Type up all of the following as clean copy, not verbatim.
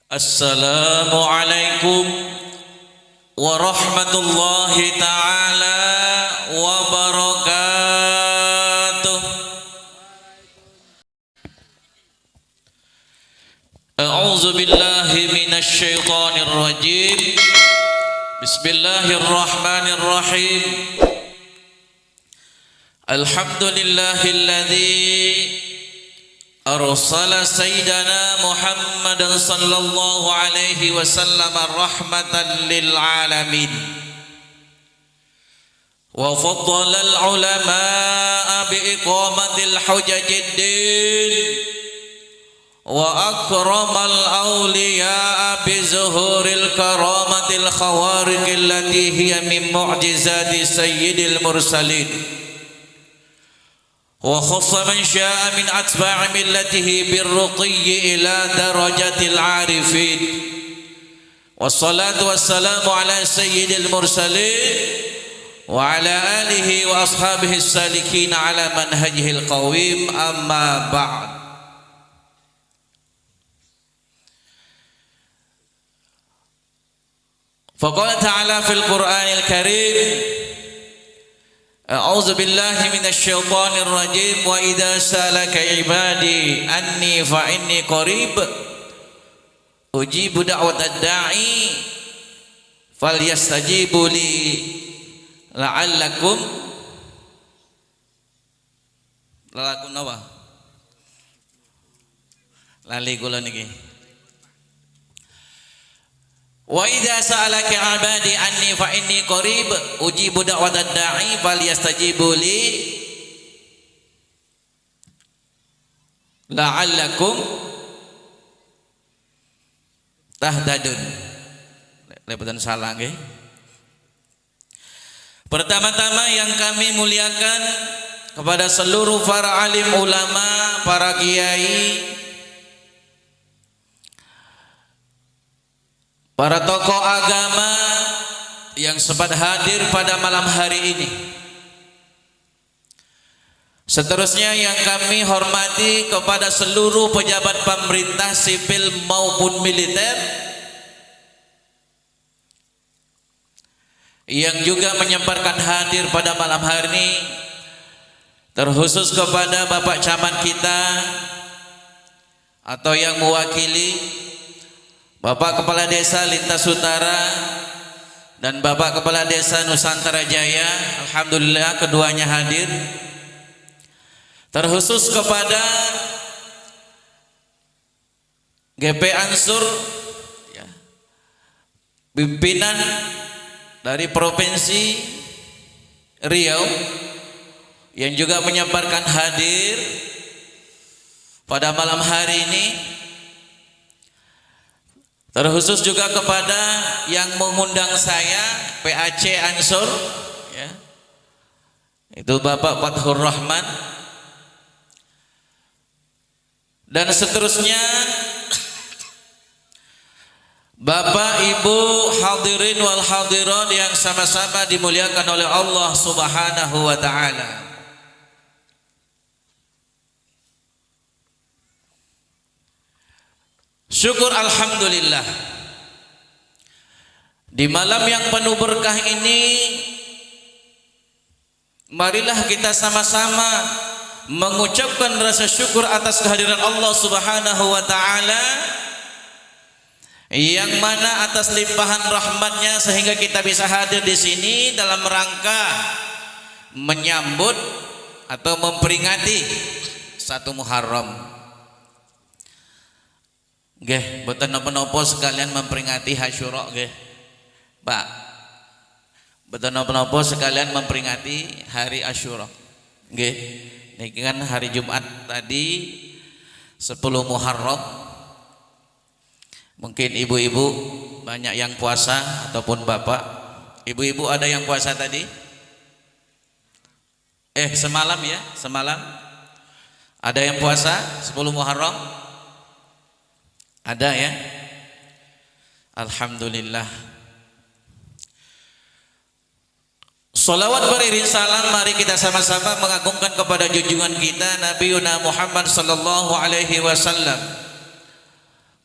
Assalamualaikum warahmatullahi ta'ala wabarakatuh. A'udzu billahi minasy syaithanir rajim. Bismillahirrahmanirrahim. Alhamdulillahilladzi أرسل سيدنا محمد صلى الله عليه وسلم رحمة للعالمين وفضل العلماء بإقامة الحجج الدين وأكرم الأولياء بظهور الكرامة الخوارق التي هي من معجزات سيد المرسلين وخص من شاء من أتباع ملته بالرقي إلى درجة العارفين والصلاة والسلام على سيد المرسلين وعلى آله وأصحابه السالكين على منهجه القويم أما بعد. فقال تعالى في القرآن الكريم A'udzu billahi minasy syaithanir rajim wa idza salaka ibadi anni fa inni qarib ujibu da'watad da'i falyastajibu li la'allakum apa? Lali kula niki. Wa idza sa'alaka 'ibadi anni fa inni qarib ujibu da'watad da'i falyastajibu li la'allakum tahtadun. Lepetan salah nggih. Pertama-tama yang kami muliakan kepada seluruh para alim ulama, para kiai, para tokoh agama yang sempat hadir pada malam hari ini. Seterusnya yang kami hormati kepada seluruh pejabat pemerintah sipil maupun militer yang juga menyempatkan hadir pada malam hari ini, terkhusus kepada Bapak Camat kita atau yang mewakili Bapak Kepala Desa Lintas Utara dan Bapak Kepala Desa Nusantara Jaya. Alhamdulillah keduanya hadir. Terkhusus kepada GP Ansur ya, pimpinan dari Provinsi Riau yang juga menyempatkan hadir pada malam hari ini. Terkhusus juga kepada yang mengundang saya, PAC Ansur ya, itu Bapak Fathur Rahman, dan seterusnya Bapak Ibu hadirin wal hadirat yang sama-sama dimuliakan oleh Allah Subhanahu wa ta'ala. Syukur alhamdulillah, di malam yang penuh berkah ini marilah kita sama-sama mengucapkan rasa syukur atas kehadiran Allah Subhanahu wa ta'ala, yang mana atas limpahan rahmatnya sehingga kita bisa hadir di sini dalam rangka menyambut atau memperingati 1 Muharram. Nggih, mboten napa-napa sekalian memperingati Asyura nggih. Pak. Mboten napa-napa sekalian memperingati hari Asyura. Nggih. Niki kan hari Jumat tadi 10 Muharram. Mungkin ibu-ibu banyak yang puasa ataupun bapak. Ibu-ibu ada yang puasa tadi? Semalam ya, semalam. Ada yang puasa 10 Muharram? Ada ya? Alhamdulillah. Salawat beriring salam, mari kita sama-sama mengagungkan kepada junjungan kita Nabi Muhammad sallallahu alaihi wasallam.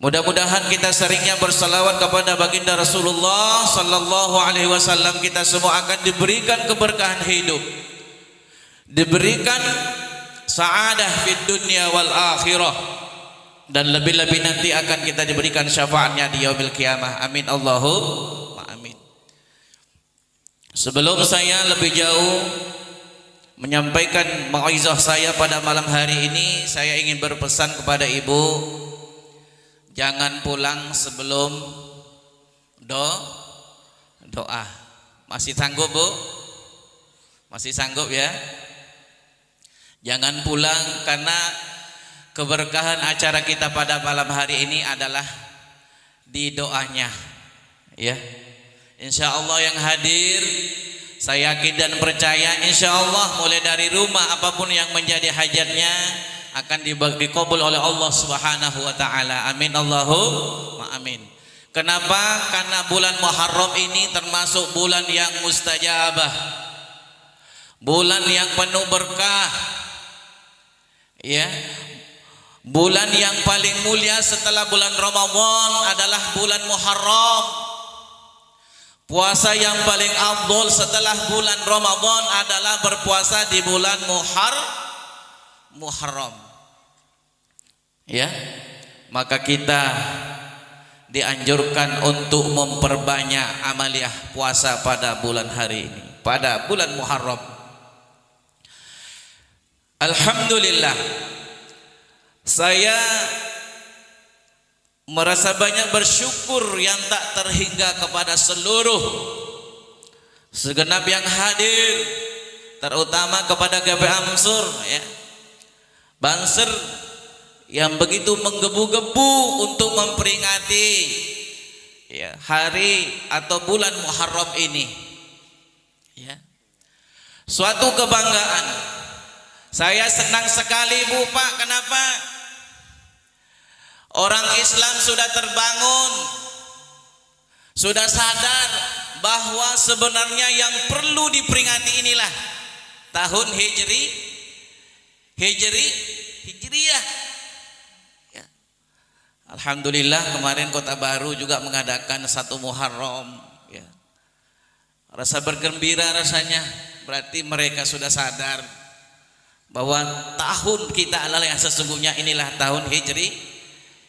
Mudah-mudahan kita seringnya bersalawat kepada baginda Rasulullah sallallahu alaihi wasallam, kita semua akan diberikan keberkahan hidup, diberikan sa'adah fid dunya wal akhirah, dan lebih-lebih nanti akan kita diberikan syafaatnya di yaumil qiyamah. Amin Allahumma amin. Sebelum saya lebih jauh menyampaikan mau'izah saya pada malam hari ini, saya ingin berpesan kepada ibu, jangan pulang sebelum doa. Masih sanggup bu? Masih sanggup ya? Jangan pulang, karena keberkahan acara kita pada malam hari ini adalah di doanya ya. Insya Allah yang hadir, saya yakin dan percaya insya Allah mulai dari rumah apapun yang menjadi hajatnya akan dikabul oleh Allah Subhanahu wa taala. Amin Allahumma amin. Kenapa? Karena bulan Muharram ini termasuk bulan yang mustajabah, bulan yang penuh berkah ya. Bulan yang paling mulia setelah bulan Ramadan adalah bulan Muharram. Puasa yang paling afdol setelah bulan Ramadan adalah berpuasa di bulan Muharram. Ya, maka kita dianjurkan untuk memperbanyak amaliyah puasa pada bulan hari ini, pada bulan Muharram. Alhamdulillah, saya merasa banyak bersyukur yang tak terhingga kepada seluruh segenap yang hadir, terutama kepada GP Ansor ya, Banser, yang begitu menggebu-gebu untuk memperingati ya, hari atau bulan Muharram ini ya. Suatu kebanggaan. Saya senang sekali Bu Pak. Kenapa? Orang Islam sudah terbangun, sudah sadar bahwa sebenarnya yang perlu diperingati inilah tahun Hijriyah. Ya. Alhamdulillah kemarin Kota Baru juga mengadakan 1 Muharram. Ya. Rasa bergembira rasanya, berarti mereka sudah sadar bahwa tahun kita adalah yang sesungguhnya inilah tahun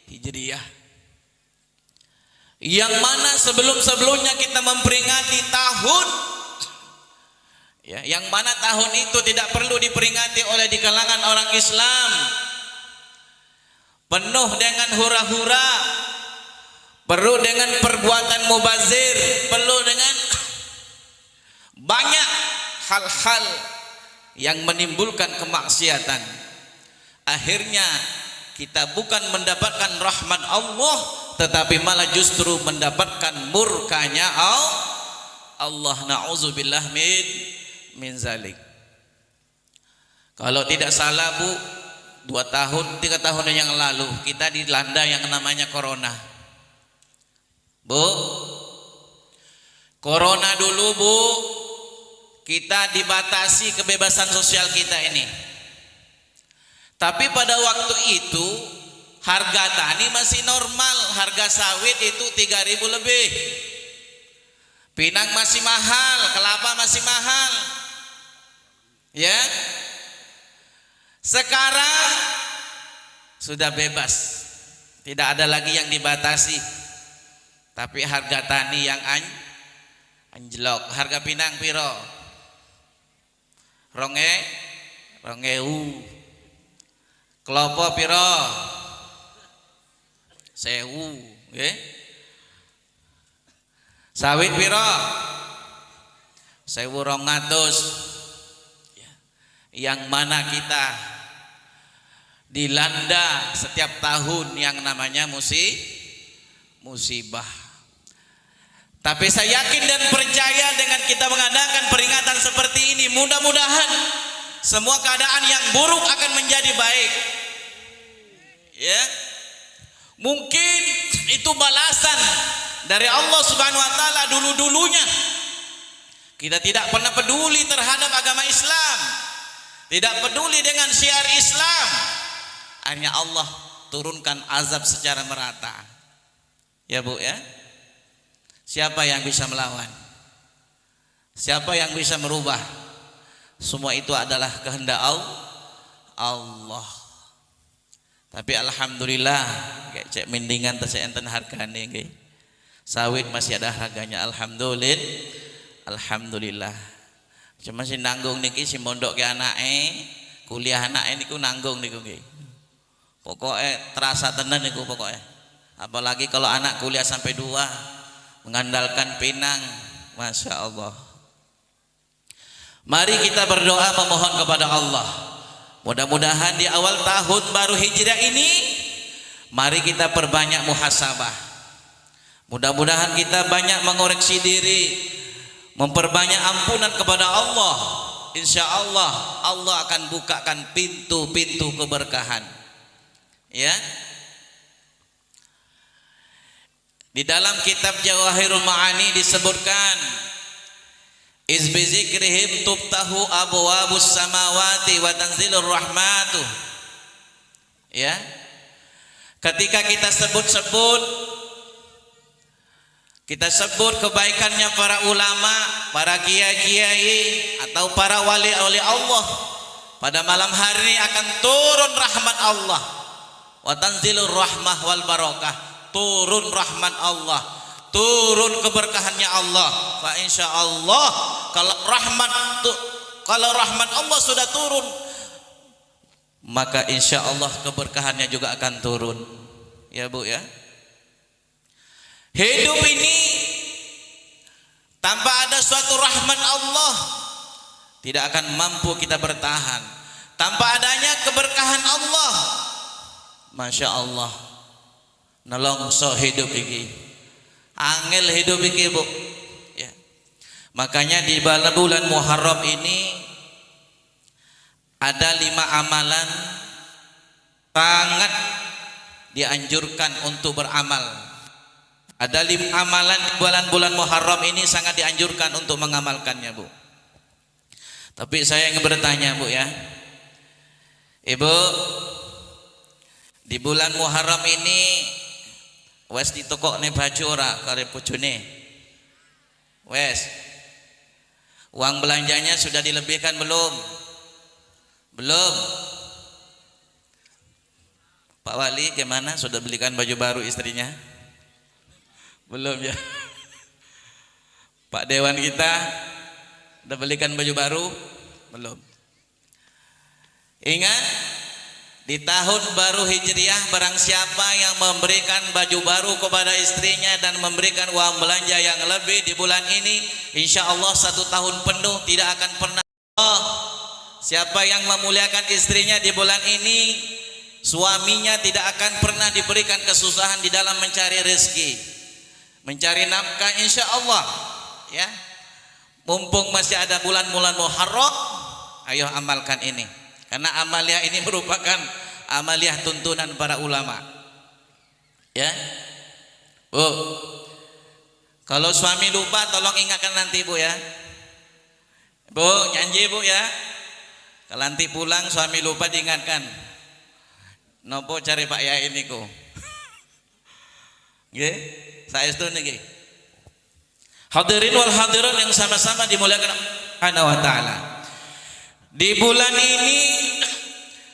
Hijriyah, yang mana sebelum-sebelumnya kita memperingati tahun ya, yang mana tahun itu tidak perlu diperingati oleh di kalangan orang Islam, penuh dengan hura-hura, penuh dengan perbuatan mubazir, penuh dengan banyak hal-hal yang menimbulkan kemaksiatan. Akhirnya kita bukan mendapatkan rahmat Allah, tetapi malah justru mendapatkan murkanya Allah. Na'udzubillah min zalik. Kalau tidak salah Bu, 3 tahun yang lalu kita dilanda yang namanya corona. Bu, corona dulu Bu, kita dibatasi kebebasan sosial kita ini. Tapi pada waktu itu harga tani masih normal, harga sawit itu 3.000 lebih. Pinang masih mahal, kelapa masih mahal. Ya. Sekarang sudah bebas. Tidak ada lagi yang dibatasi. Tapi harga tani yang anjlok. Harga pinang piro? Rongeu. Kelapa piro? 1.000, nggih. Sawit piro? 1.200. Ya. Yang mana kita dilanda setiap tahun yang namanya musibah. Tapi saya yakin dan percaya dengan kita mengadakan peringatan seperti ini, mudah-mudahan semua keadaan yang buruk akan menjadi baik. Ya. Mungkin itu balasan dari Allah Subhanahu wa taala dulu-dulunya. Kita tidak pernah peduli terhadap agama Islam, tidak peduli dengan syiar Islam. Hanya Allah turunkan azab secara merata. Ya Bu ya. Siapa yang bisa melawan? Siapa yang bisa merubah? Semua itu adalah kehendak Allah. Tapi alhamdulillah kayak cek mendingan teh enten hargane nggih. Sawit masih ada harganya, alhamdulillah. Cuma si nanggung niki si mondok ke anake, kuliah anake niku nanggung niku nggih. Pokoknya terasa tenan niku pokoknya. Apalagi kalau anak kuliah sampai 2 mengandalkan pinang, Masya Allah. Mari kita berdoa memohon kepada Allah. Mudah-mudahan di awal tahun baru hijrah ini, mari kita perbanyak muhasabah. Mudah-mudahan kita banyak mengoreksi diri, memperbanyak ampunan kepada Allah. Insya Allah, Allah akan bukakan pintu-pintu keberkahan. Ya. Di dalam kitab Jawahirul Ma'ani disebutkan, Izbi zikrihim tubtahu abwabus samawati wa tanzilur rahmatu. Ya. Ketika kita sebut kebaikannya para ulama, para kiai-kiai atau para wali-wali Allah, pada malam hari ini akan turun rahmat Allah. Wa tanzilur rahmah wal barakah, turun rahmat Allah, turun keberkahannya Allah. Fa insya Allah kalau rahmat Allah sudah turun, maka insya Allah keberkahannya juga akan turun. Ya Bu ya. Hidup ini tanpa ada suatu rahmat Allah tidak akan mampu kita bertahan. Tanpa adanya keberkahan Allah, Masya Allah, nelongso hidup ini, angel hidup ini Bu ya. Makanya di bulan Muharram ini ada 5 amalan sangat dianjurkan untuk beramal. Ada 5 amalan di bulan Muharram ini sangat dianjurkan untuk mengamalkannya Bu. Tapi saya ingin bertanya Bu ya, Ibu, di bulan Muharram ini wes ditokokne baju ora kare bojone? Wes. Uang belanjanya sudah dilebihkan belum? Belum. Pak Wali gimana? Sudah belikan baju baru istrinya? Belum ya. Pak Dewan kita udah belikan baju baru? Belum. Ingat, di tahun baru Hijriah barang siapa yang memberikan baju baru kepada istrinya dan memberikan uang belanja yang lebih di bulan ini, insya Allah 1 tahun penuh tidak akan pernah. Siapa yang memuliakan istrinya di bulan ini, suaminya tidak akan pernah diberikan kesusahan di dalam mencari rezeki, mencari nafkah, insya Allah ya. Mumpung masih ada bulan-bulan Muharram, ayo amalkan ini, karena amaliyah ini merupakan amaliyah tuntunan para ulama ya. Bu, kalau suami lupa tolong ingatkan nanti Bu ya. Bu, janji Bu ya, kalau nanti pulang suami lupa diingatkan, nopo cari Pak Yai niku. Nggih, saestu niki. Hadirin wal hadirat yang sama-sama dimuliakan Subhanahu wa taala. Di bulan ini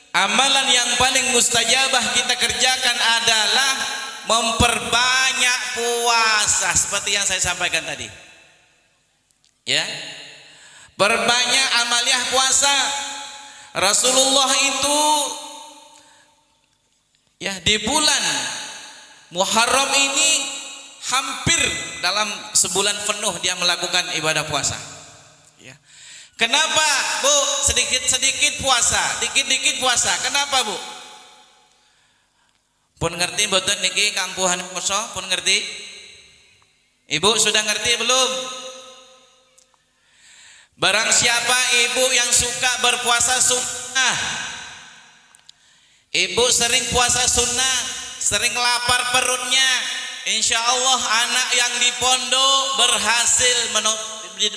amalan yang paling mustajabah kita kerjakan adalah memperbanyak puasa seperti yang saya sampaikan tadi. Ya. Perbanyak amaliyah puasa. Rasulullah itu ya di bulan Muharram ini hampir dalam sebulan penuh dia melakukan ibadah puasa. Ya. Kenapa Bu? Sedikit-sedikit puasa, dikit-dikit puasa. Kenapa Bu? Pun ngerti mboten niki kampuhan poso? Pun ngerti? Ibu sudah ngerti belum? Barang siapa ibu yang suka berpuasa sunnah, ibu sering puasa sunnah, sering lapar perutnya, insya Allah anak yang di pondok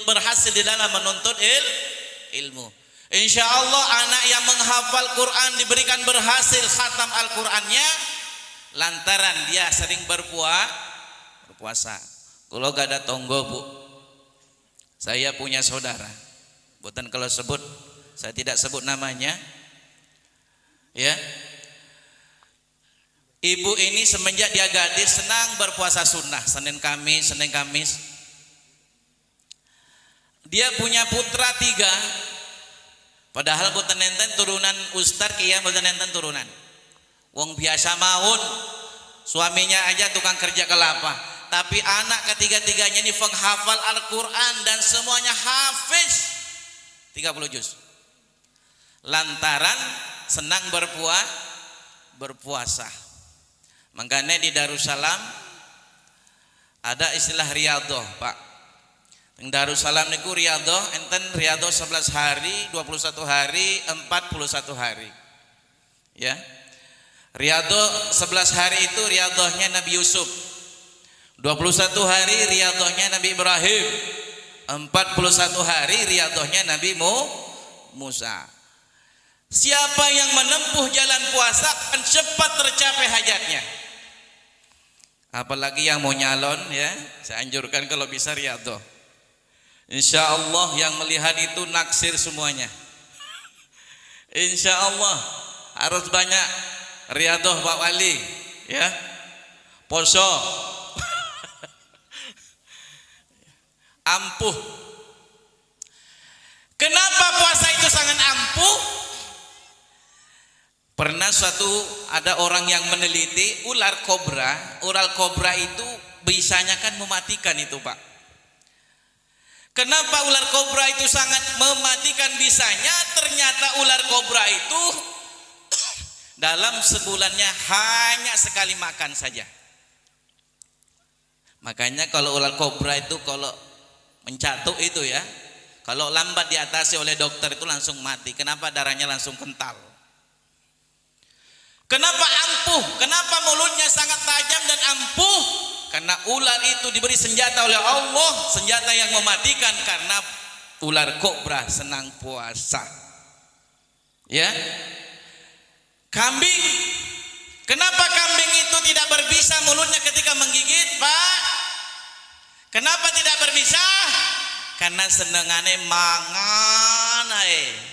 berhasil di dalam menuntut ilmu. Insya Allah anak yang menghafal Quran diberikan berhasil khatam Al-Qurannya. lantaran dia sering berpuasa. Kalau gak ada tonggo bu, saya punya saudara, bukan kalau sebut, saya tidak sebut namanya, ya. Ibu ini semenjak dia gadis senang berpuasa sunnah, Senin Kamis. Dia punya putra 3, padahal bukan enten turunan Ustaz kia, bukan enten turunan. Wong biasa maun, suaminya aja tukang kerja kelapa, tapi anak ketiga-tiganya ini penghafal Al-Quran dan semuanya hafiz 30 juz. Lantaran senang berpuasa. Makanya di Darussalam ada istilah riyadhah, Pak. Di Darussalam niku riyadhah, enten riyadhah 11 hari, 21 hari, 41 hari. Ya. Riyadhah 11 hari itu riyadhahnya Nabi Yusuf. 21 hari riyadhahnya Nabi Ibrahim. 41 hari riyadhahnya Nabi Musa. Siapa yang menempuh jalan puasa akan cepat tercapai hajatnya. Apalagi yang mau nyalon, ya, saya anjurkan kalau bisa riyadhah. Insya Allah yang melihat itu naksir semuanya. Insya Allah harus banyak riyadhah Pak Wali, ya, poso, ampuh. Kenapa puasa itu sangat ampuh? Pernah ada orang yang meneliti ular kobra itu bisanya kan mematikan itu, Pak. Kenapa ular kobra itu sangat mematikan bisanya? Ternyata ular kobra itu dalam sebulannya hanya sekali makan saja. Makanya kalau ular kobra itu kalau mencatuk itu, ya, kalau lambat diatasi oleh dokter itu langsung mati. Kenapa? Darahnya langsung kental. Kenapa ampuh? Kenapa mulutnya sangat tajam dan ampuh? Karena ular itu diberi senjata oleh Allah, senjata yang mematikan, karena ular kobra senang puasa. Ya. Kambing, kenapa kambing itu tidak berbisa mulutnya ketika menggigit, Pak? Kenapa tidak berbisa? Karena senengane mangan ae.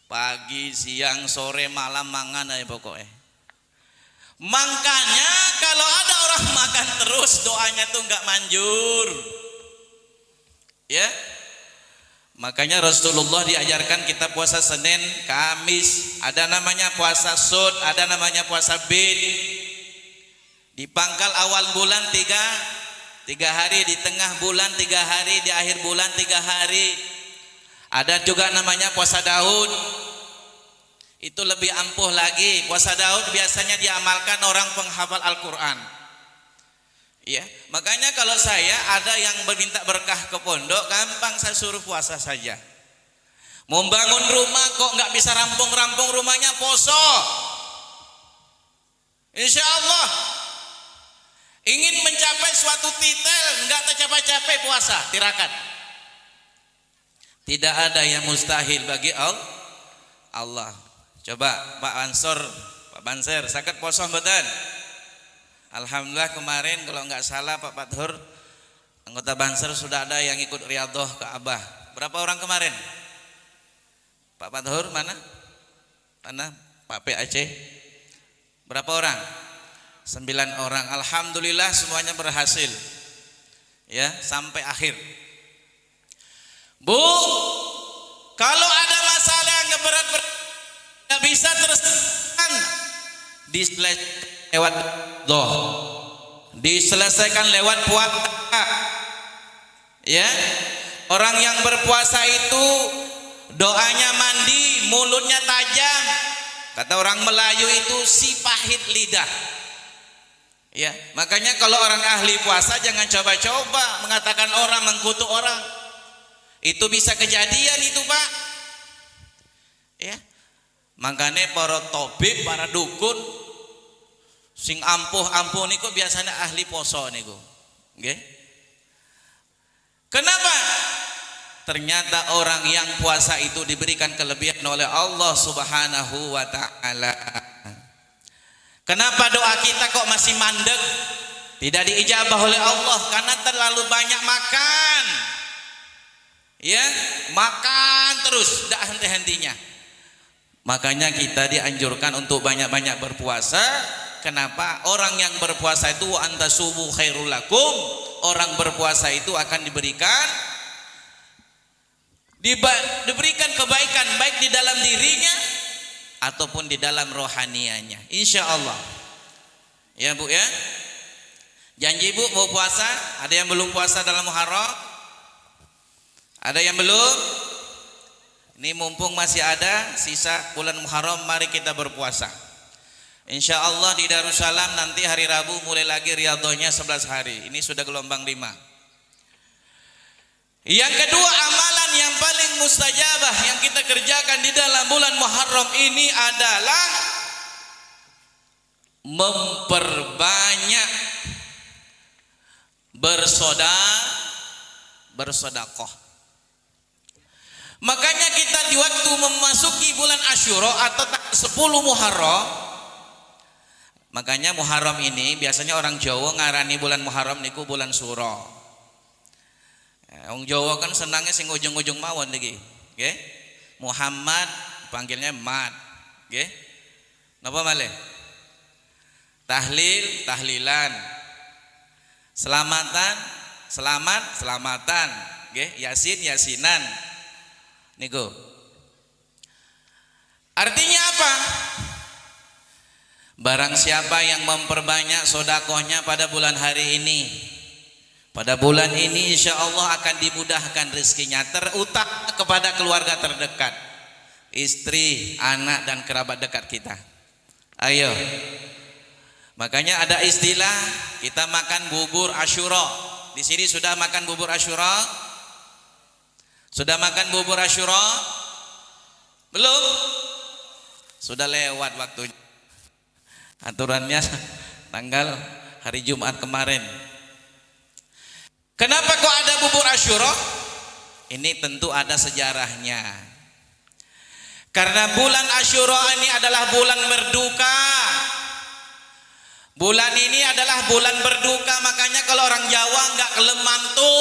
Pagi, siang, sore, malam mangan aja pokoknya. Makanya kalau ada orang makan terus doanya tuh nggak manjur. Ya. Makanya Rasulullah diajarkan kita puasa Senin, Kamis, ada namanya puasa Sud, ada namanya puasa Bid. Di pangkal awal bulan 3 hari, di tengah bulan 3 hari, di akhir bulan 3 hari. Ada juga namanya puasa Daud. Itu lebih ampuh lagi. Puasa Daud biasanya diamalkan orang penghafal Al-Quran. Ya, makanya kalau saya ada yang meminta berkah ke pondok, gampang saya suruh puasa saja. Mau bangun rumah kok nggak bisa rampung rumahnya, poso. Insya Allah. Ingin mencapai suatu titel nggak tercapai-capai puasa, tirakat. Tidak ada yang mustahil bagi Allah. Coba Pak Banser, sakit poso mboten? Alhamdulillah kemarin kalau nggak salah Pak Fathur, anggota Banser sudah ada yang ikut riyadhah ke Abah. Berapa orang kemarin? Pak Fathur mana? Pak PAC? Berapa orang? 9 orang. Alhamdulillah semuanya berhasil. Ya, sampai akhir. Bu, kalau ada masalah yang berat-berat nggak bisa terus diselesaikan lewat puasa. Ya, orang yang berpuasa itu doanya mandi, mulutnya tajam. Kata orang Melayu itu si pahit lidah. Ya, makanya kalau orang ahli puasa jangan coba-coba mengatakan orang, mengkutuk orang. Itu bisa kejadian itu, Pak. Ya. Makanya para tabib, para dukun sing ampuh niku biasanya ahli poso niku. Nggih. Kenapa? Ternyata orang yang puasa itu diberikan kelebihan oleh Allah Subhanahu wa taala. Kenapa doa kita kok masih mandek? Tidak diijabah oleh Allah karena terlalu banyak makan. Ya, makan terus tidak henti-hentinya. Makanya kita dianjurkan untuk banyak-banyak berpuasa. Kenapa? Orang yang berpuasa itu antasubu khairul lakum. Orang berpuasa itu akan diberikan kebaikan baik di dalam dirinya ataupun di dalam rohanianya. Insya Allah. Ya Bu ya. Janji Bu mau puasa. Ada yang belum puasa dalam Muharram? Ada yang belum? Ini mumpung masih ada sisa bulan Muharram, mari kita berpuasa. Insya Allah di Darussalam nanti hari Rabu mulai lagi riyadhahnya 11 hari. Ini sudah gelombang 5. Yang kedua, amalan yang paling mustajabah yang kita kerjakan di dalam bulan Muharram ini adalah memperbanyak bersedekah. Makanya kita di waktu memasuki bulan Asyura atau 10 Muharram, makanya Muharram ini biasanya orang Jawa ngarani bulan Muharram niku bulan Suro. Orang Jawa kan senangnya sing ujung-ujung mawon lagi, okay? Muhammad panggilnya Mat, okay? Napa malih? Tahlil, tahlilan, selamatan, selamatan, okay? Yasin, yasinan, niku. Artinya apa? Barang siapa yang memperbanyak sodakohnya pada bulan hari ini, pada bulan ini insya Allah akan dimudahkan rezekinya, terutama kepada keluarga terdekat, istri, anak dan kerabat dekat kita. Ayo. Makanya ada istilah kita makan bubur Asyura. Di sini sudah makan bubur Asyura? Sudah makan bubur Asyura? Belum? Sudah lewat waktunya. Aturannya tanggal hari Jumat kemarin. Kenapa kok ada bubur Asyura? Ini tentu ada sejarahnya. Karena bulan Asyura ini adalah bulan berduka. Bulan ini adalah bulan berduka, makanya kalau orang Jawa nggak kelem mantu.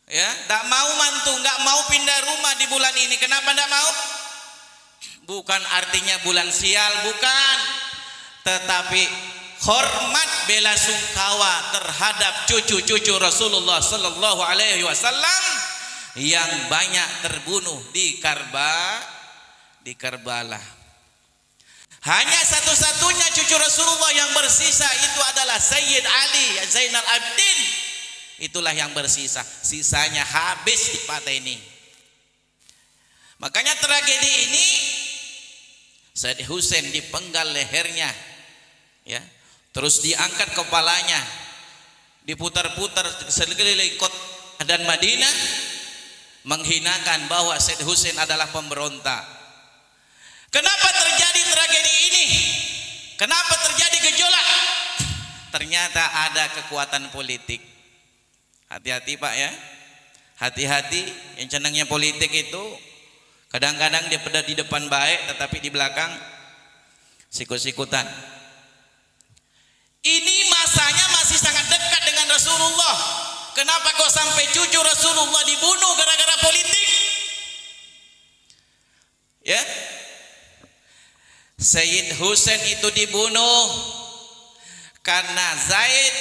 Ya, nggak mau mantu, nggak mau pindah rumah di bulan ini. Kenapa nggak mau? Bukan artinya bulan sial, bukan. Tetapi hormat bela sungkawa terhadap cucu-cucu Rasulullah sallallahu alaihi wasallam yang banyak terbunuh di Karbala. Hanya satu-satunya cucu Rasulullah yang bersisa itu adalah Sayyid Ali Zainal Abidin. Itulah yang bersisa. Sisanya habis di pateni. Makanya tragedi ini Said Husain dipenggal lehernya, ya. Terus diangkat kepalanya, diputar-putar sekeliling kota dan Madinah, menghinakan bahwa Said Husain adalah pemberontak. Kenapa terjadi tragedi ini? Kenapa terjadi gejolak? Ternyata ada kekuatan politik. Hati-hati Pak ya. Hati-hati, yang cenangnya politik itu kadang-kadang dia pada di depan baik tetapi di belakang sikut-sikutan. Ini masanya masih sangat dekat dengan Rasulullah. Kenapa kok sampai cucu Rasulullah dibunuh gara-gara politik? Ya. Sayyid Husain itu dibunuh karena Zaid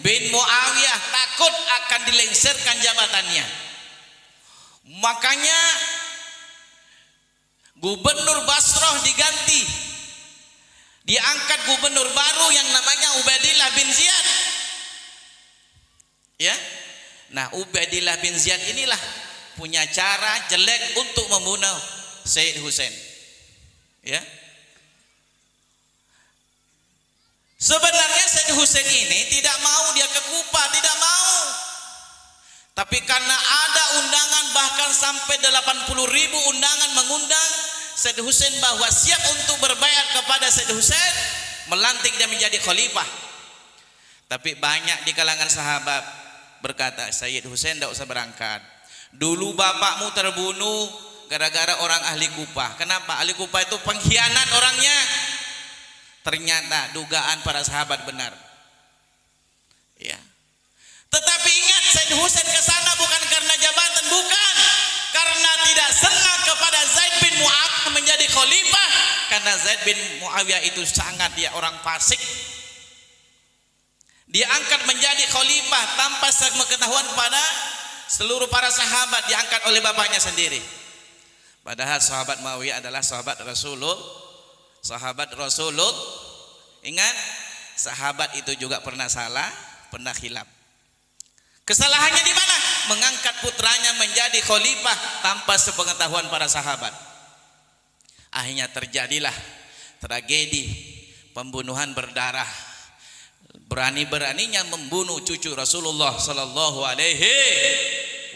bin Muawiyah takut akan dilengsarkan jabatannya. Makanya Gubernur Basrah diganti, diangkat gubernur baru yang namanya Ubaidillah bin Ziyad. Ya, nah Ubaidillah bin Ziyad inilah punya cara jelek untuk membunuh Sayyid Husain. Ya, sebenarnya Sayyid Husain ini tidak mau dia ke Kufa, tidak mau. Tapi karena ada undangan bahkan sampai 80.000 undangan mengundang Sayyid Husain bahwa siap untuk berbaiat kepada Sayyid Husain, melantik dia menjadi khalifah. Tapi banyak di kalangan sahabat berkata, Sayyid Husain tidak usah berangkat. Dulu bapakmu terbunuh, gara-gara orang ahli Kufah. Kenapa? Ahli Kufah itu pengkhianat orangnya. Ternyata dugaan para sahabat benar. Ya. Tetapi ingat, Said Husain ke sana bukan karena jabatan, bukan. Karena tidak senang kepada Zaid bin Muawiyah menjadi khalifah. Karena Zaid bin Muawiyah itu sangat dia orang fasik. Dia angkat menjadi khalifah tanpa sepengetahuan pada seluruh para sahabat, diangkat oleh bapaknya sendiri. Padahal sahabat Muawiyah adalah sahabat Rasulullah. Sahabat Rasulullah. Ingat, sahabat itu juga pernah salah, pernah khilaf. Kesalahannya di mana? Mengangkat putranya menjadi khalifah tanpa sepengetahuan para sahabat. Akhirnya terjadilah tragedi pembunuhan berdarah. Berani-beraninya membunuh cucu Rasulullah sallallahu alaihi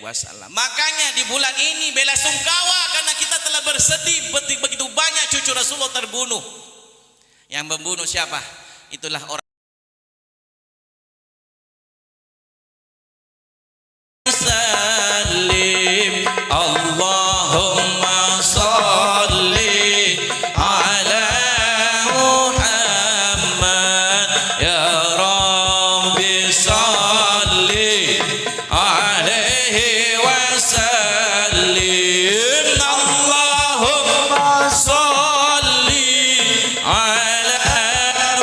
wasallam. Makanya di bulan ini bela sungkawa karena kita telah bersedih begitu banyak cucu Rasulullah terbunuh. Yang membunuh siapa? Itulah orang Salim Allahumma salli ala Muhammad ya Rabbi salli alaihi wasallim Allahumma salli ala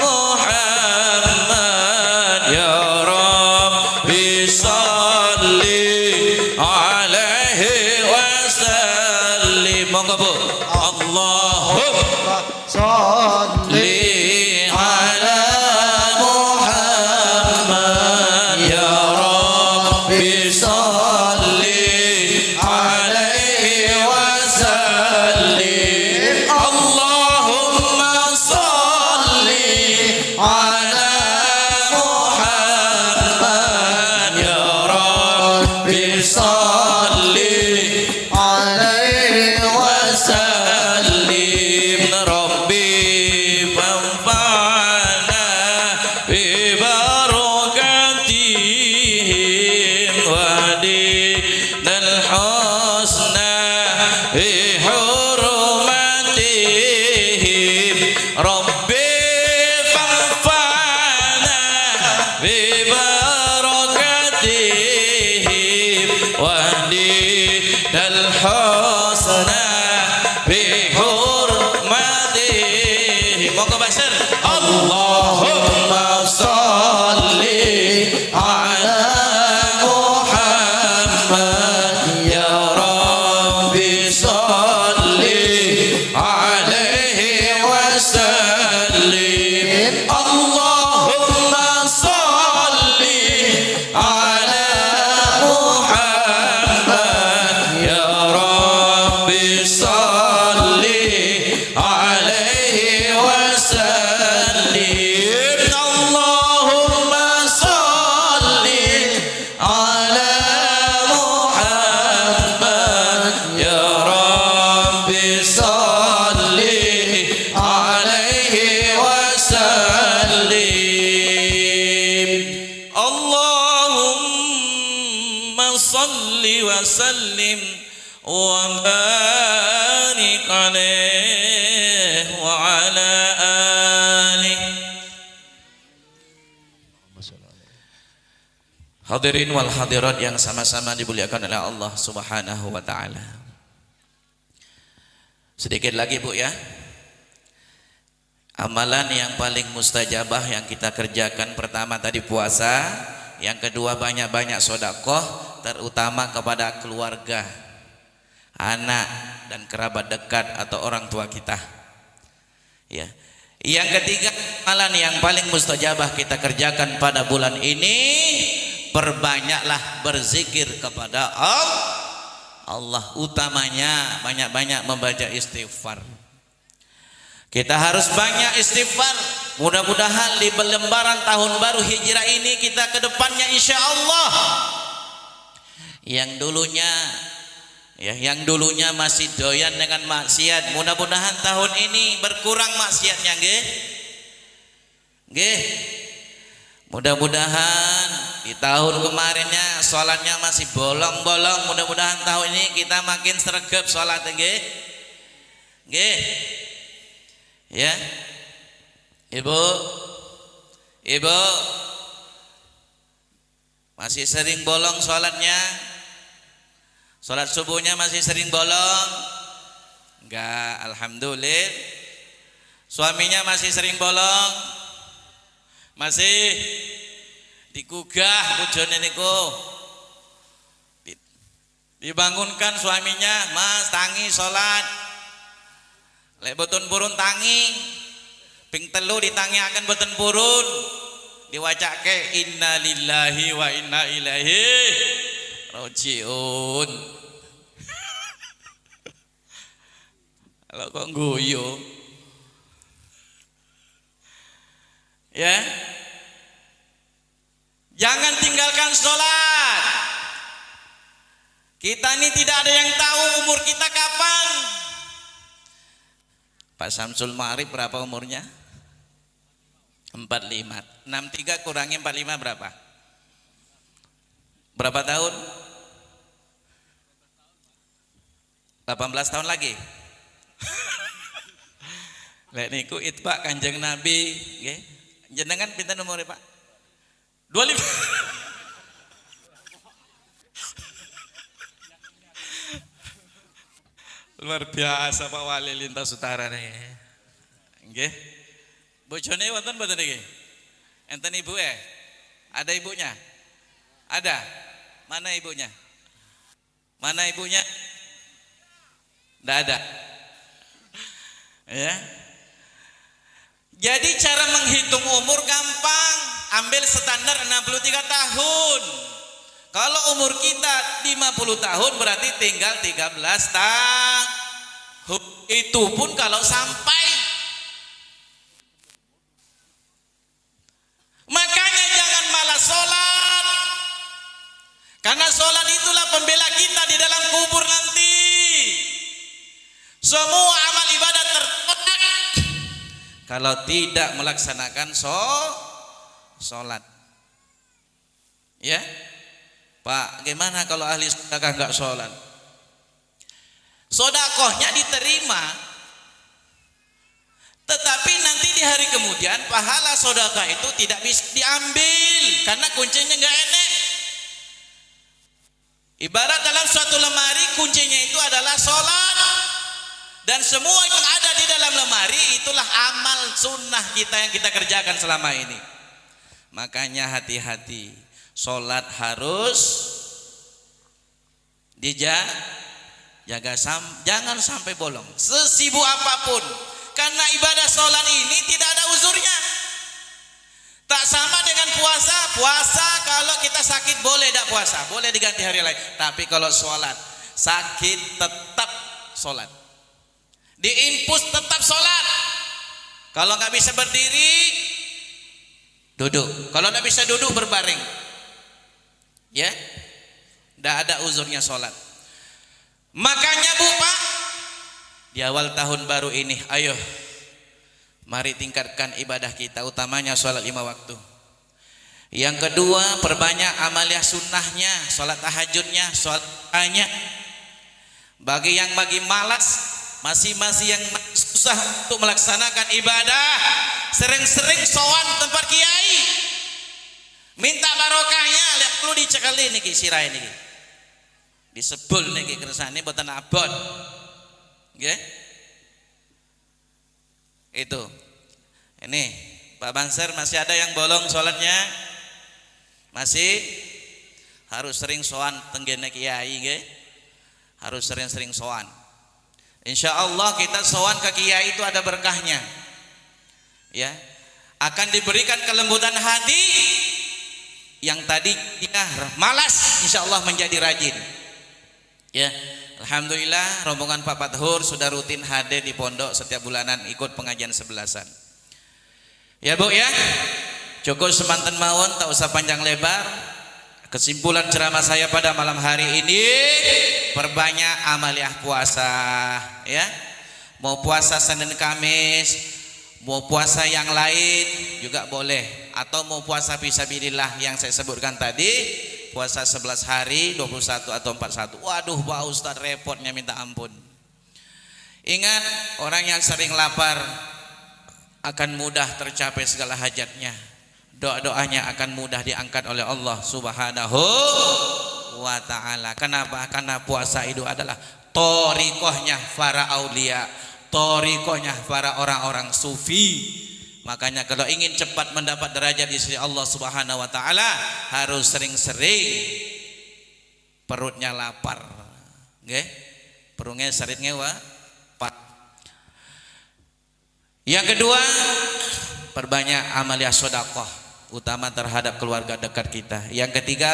Muhammad ya Rabbi salli alaihi wasallim. Monggo Bu. Allahumma sholli ala Muhammad ya Rabbi sholli alaihi wasallim. Allahumma sholli ala Muhammad ya Rabbi sholli alaihi wasallim. Rabbi fanfa'na bi barakatihim wa dinal husna bi hurmatihim. Rabbi fanfa'na bi barakatihim wa dinal husna bi hurmatihim. Monggo Basir. Allahumma sholli ala Muhammad ya Rabbi sholli alaihi wasallim. Allahumma sholli ala Muhammad ya Rabbi sholli alaihi wasallim. Allahumma sholli ala Muhammad ya Rabbi sholli alaihi wasallim. Allahumma sholli wa sallim wa barik alaihi wa ala alihi. Hadirin wal hadirat yang sama-sama dimuliakan oleh Allah Subhanahu wa taala. Sedikit lagi Bu ya. Amalan yang paling mustajabah yang kita kerjakan, pertama tadi puasa, yang kedua banyak-banyak sedekah, terutama kepada keluarga, anak dan kerabat dekat atau orang tua kita. Ya. Yang ketiga, amalan yang paling mustajabah kita kerjakan pada bulan ini, perbanyaklah berzikir kepada Allah. Utamanya banyak-banyak membaca istighfar. Kita harus banyak istighfar. Mudah-mudahan di lembaran tahun baru hijrah ini kita ke depannya insya Allah yang dulunya masih doyan dengan maksiat, mudah-mudahan tahun ini berkurang maksiatnya nggih. Nggih. Mudah-mudahan di tahun kemarinnya sholatnya masih bolong-bolong, mudah-mudahan tahun ini kita makin sregep sholatnya nggih. Nggih. Ya. Ibu. Ibu. Masih sering bolong sholatnya? Sholat subuhnya masih sering bolong? Enggak, alhamdulillah. Suaminya masih sering bolong? Masih digugah bojone niku. Dibangunkan suaminya, "Mas, tangi salat." Lek boten purun tangi, ping telu ditangiaken boten purun, diwacake innalillahi wa inna ilaihi rajiun. Kalau kok guyu ya, jangan tinggalkan sholat. Kita ini tidak ada yang tahu umur kita kapan. Pak Samsul Ma'arif berapa umurnya? 45. 63 kurangi 45 berapa? Berapa tahun? 18 tahun lagi. Lek niku itbak Kanjeng Nabi nggih. Jenengan pinten umure, Pak? 25. Luar biasa Pak Wali lintas utara nih. Nggih. Bojone wonten mboten niki? Enten ibu Ada ibunya? Ada. Mana ibunya? Mana ibunya? Nggak ada. Ya. Jadi cara menghitung umur gampang, ambil standar 63 tahun. Kalau umur kita 50 tahun berarti tinggal 13 tahun. Itu pun kalau sampai. Makanya jangan malas sholat. Karena sholat itulah pembela kita di dalam kubur nanti. Semua amal ibadah tertolak kalau tidak melaksanakan sholat. Ya, Pak, gimana kalau ahli sedekah nggak sholat? Sodakohnya diterima, tetapi nanti di hari kemudian pahala sedekah itu tidak bisa diambil karena kuncinya nggak enak. Ibarat dalam suatu lemari kuncinya itu adalah sholat. Dan semua yang ada di dalam lemari itulah amal sunnah kita yang kita kerjakan selama ini. Makanya hati-hati, sholat harus dijaga, jangan sampai bolong. Sesibuk apapun, karena ibadah sholat ini tidak ada uzurnya. Tak sama dengan puasa. Puasa kalau kita sakit boleh tidak puasa, boleh diganti hari lain. Tapi kalau sholat sakit tetap sholat. Diimpus tetap sholat. Kalau nggak bisa berdiri, duduk. Kalau nggak bisa duduk, berbaring. Ya, tidak ada uzurnya sholat. Makanya Bu Pak, di awal tahun baru ini, ayo, mari tingkatkan ibadah kita, utamanya sholat 5 waktu. Yang kedua, perbanyak amaliyah sunnahnya, sholat tahajudnya, sholat hanya. Bagi yang malas, masing-masing yang susah untuk melaksanakan ibadah, sering-sering sowan tempat kiai, minta barokahnya. Lihat perlu dicekali niki sirai niki, disebul niki kersane boten abot, nggih. Itu, ini Pak Banser masih ada yang bolong sholatnya, masih harus sering sowan tenggene kiai, nggih. Harus sering-sering sowan. Insya Allah kita sowan ke kiai itu ada berkahnya, ya, akan diberikan kelembutan hati. Yang tadi dia malas, insya Allah menjadi rajin. Ya, alhamdulillah rombongan Pak Fathur sudah rutin hadir di pondok setiap bulanan ikut pengajian 11-an. Ya Bu ya, cukup semanten mawon, tak usah panjang lebar. Kesimpulan ceramah saya pada malam hari ini, perbanyak amaliyah puasa, ya. Mau puasa Senin Kamis, mau puasa yang lain juga boleh. atau mau puasa fisabilillah yang saya sebutkan tadi, puasa 11 hari 21 atau 41. Waduh Pak Ustadz, repotnya minta ampun. Ingat, orang yang sering lapar akan mudah tercapai segala hajatnya. Doa-doanya akan mudah diangkat oleh Allah Subhanahu wa ta'ala. Kenapa? Karena puasa itu adalah thariqahnya para aulia, thariqahnya para orang-orang sufi. Makanya kalau ingin cepat mendapat derajat di sisi Allah Subhanahu wa ta'ala, harus sering-sering perutnya lapar. Nggih? Perutnya sering ngewa. Yang kedua, perbanyak amaliyah sedekah, utama terhadap keluarga dekat kita. Yang ketiga,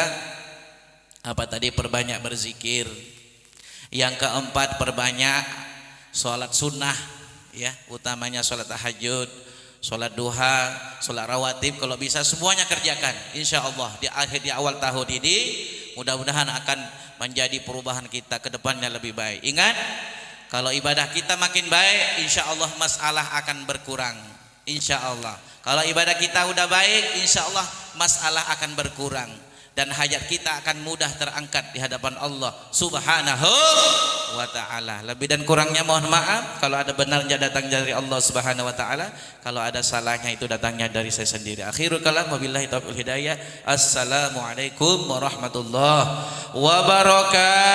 apa tadi? Perbanyak berzikir. Yang keempat, perbanyak sholat sunnah, ya, utamanya sholat tahajud, sholat duha, sholat rawatib. Kalau bisa semuanya kerjakan. Insya Allah di awal tahun ini mudah-mudahan akan menjadi perubahan kita ke depannya lebih baik. Ingat, kalau ibadah kita makin baik, insya Allah masalah akan berkurang. Insya Allah. Kalau ibadah kita udah baik, insya Allah masalah akan berkurang. Dan hajat kita akan mudah terangkat di hadapan Allah Subhanahu wa ta'ala. Lebih dan kurangnya mohon maaf. Kalau ada benarnya datang dari Allah Subhanahu wa ta'ala, kalau ada salahnya itu datangnya dari saya sendiri. Akhirul kalam, wabillahi taufiq hidayah. Assalamualaikum warahmatullahi wabarakatuh.